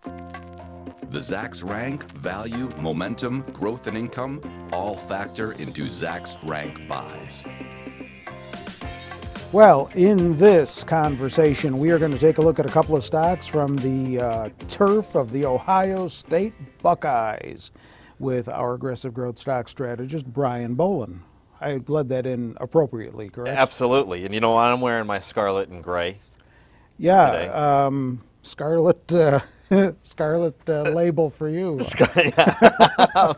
The Zacks Rank, value, momentum, growth, and income all factor into Zacks Rank buys. Well, in this conversation, we are going to take a look at a couple of stocks from the turf of the Ohio State Buckeyes with our aggressive growth stock strategist, Brian Bolin. I led that in appropriately, correct? Absolutely. And you know what? I'm wearing my scarlet and gray. Yeah, scarlet label for you.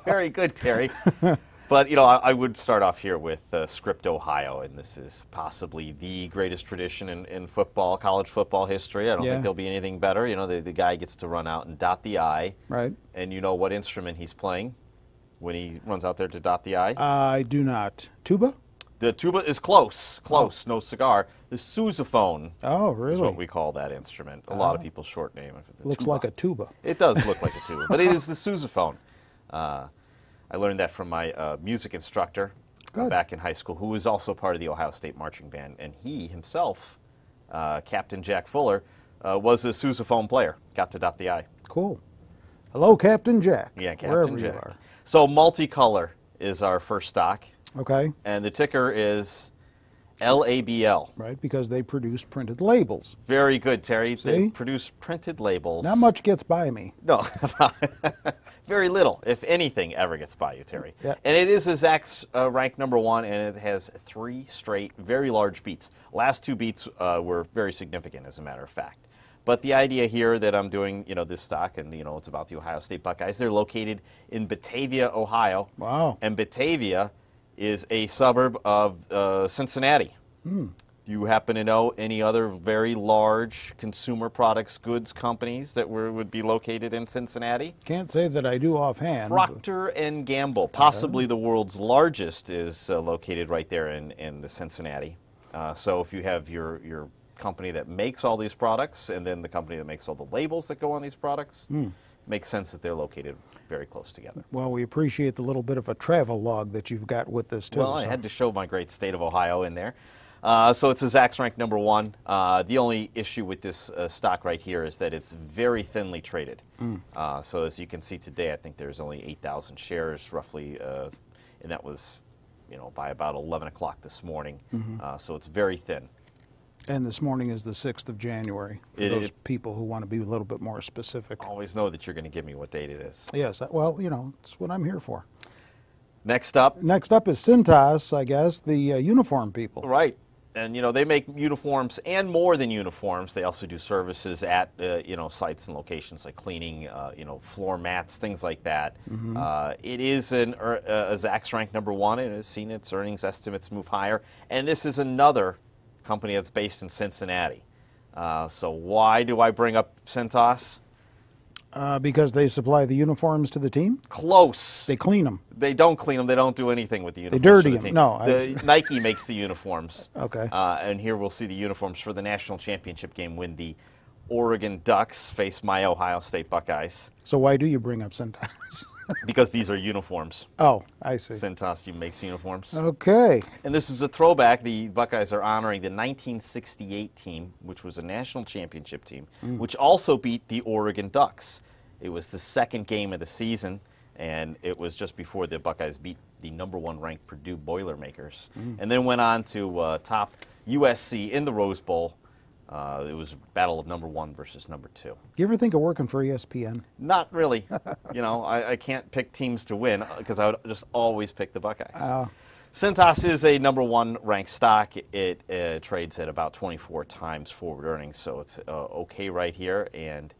Very good, Terry. But, you know, I would start off here with Script, Ohio, and this is possibly the greatest tradition in football, college football history. I don't think there'll be anything better. You know, the guy gets to run out and dot the I. Right. And you know what instrument he's playing when he runs out there to dot the I? I do not. Tuba? The tuba is close, no cigar. The sousaphone is what we call that instrument. A lot of people short name it. Looks like a tuba. It does look like a tuba, but it is the sousaphone. I learned that from my music instructor back in high school, who was also part of the Ohio State marching band, and he himself, Captain Jack Fuller, was a sousaphone player. Got to dot the I. Cool. Hello, Captain Jack. Yeah, Captain Jack. So Multicolor is our first stock. Okay. And the ticker is LABL. Right, because they produce printed labels. Very good, Terry. See? They produce printed labels. Not much gets by me. No. Very little, if anything, ever gets by you, Terry. Yeah. And it is a Zacks Rank #1, and it has 3 straight, very large beats. Last 2 beats were very significant, as a matter of fact. But the idea here that I'm doing, you know, this stock, and, you know, it's about the Ohio State Buckeyes. They're located in Batavia, Ohio. Wow. And Batavia is a suburb of Cincinnati. Do you happen to know any other very large consumer products goods companies that would be located in Cincinnati? Can't say that I do offhand. Proctor Gamble, possibly the world's largest, is located right there in the Cincinnati. So if you have your company that makes all these products and then the company that makes all the labels that go on these products, makes sense that they're located very close together. Well, we appreciate the little bit of a travel log that you've got with this, too. Well, I had to show my great state of Ohio in there. So it's a Zacks Rank #1. The only issue with this stock right here is that it's very thinly traded. So as you can see today, I think there's only 8,000 shares roughly, and that was, you know, by about 11 o'clock this morning. So it's very thin. And this morning is the 6th of January, for those people who want to be a little bit more specific. Always know that you're going to give me what date it is. Yes, well, you know, that's what I'm here for. Next up? Next up is Cintas, I guess, the uniform people. Right. And, you know, they make uniforms and more than uniforms. They also do services at, you know, sites and locations like cleaning, you know, floor mats, things like that. It is a Zacks Rank #1, and has seen its earnings estimates move higher. And this is another company that's based in Cincinnati. So why do I bring up Cintas? Because they supply the uniforms to the team? Close. They clean them. They don't clean them. They don't do anything with the uniforms. They dirty them. No. Nike makes the uniforms. Okay. And here we'll see the uniforms for the national championship game when the Oregon Ducks face my Ohio State Buckeyes. So why do you bring up Cintas? Because these are uniforms. Oh, I see. Cintas makes uniforms. Okay. And this is a throwback. The Buckeyes are honoring the 1968 team, which was a national championship team, which also beat the Oregon Ducks. It was the second game of the season, and it was just before the Buckeyes beat the #1 ranked Purdue Boilermakers. And then went on to top USC in the Rose Bowl. It was a battle of #1 versus #2. Do you ever think of working for ESPN? Not really. You know, I can't pick teams to win because I would just always pick the Buckeyes. Cintas is a #1 ranked stock. It trades at about 24 times forward earnings, so it's okay right here. And,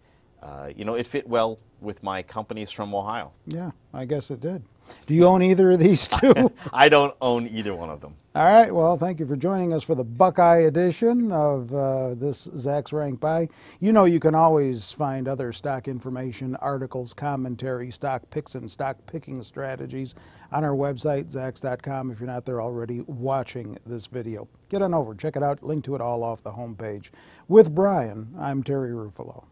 you know, it fit well with my companies from Ohio. Yeah, I guess it did. Do you own either of these two? I don't own either one of them. All right. Well, thank you for joining us for the Buckeye edition of this Zacks Rank Buy. You know, you can always find other stock information, articles, commentary, stock picks, and stock picking strategies on our website, Zacks.com, if you're not there already watching this video. Get on over, check it out, link to it all off the homepage. With Brian, I'm Terry Ruffalo.